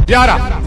یاره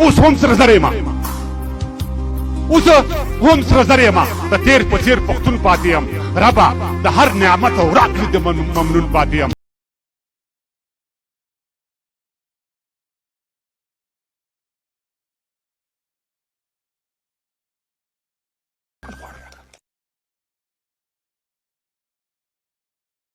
اوس هم سره زر یم اوس هم سره زر یم د تیر په څیر پښتون پاتې یم ربه د هر نعمت او راکړې د ممنون پاتې یم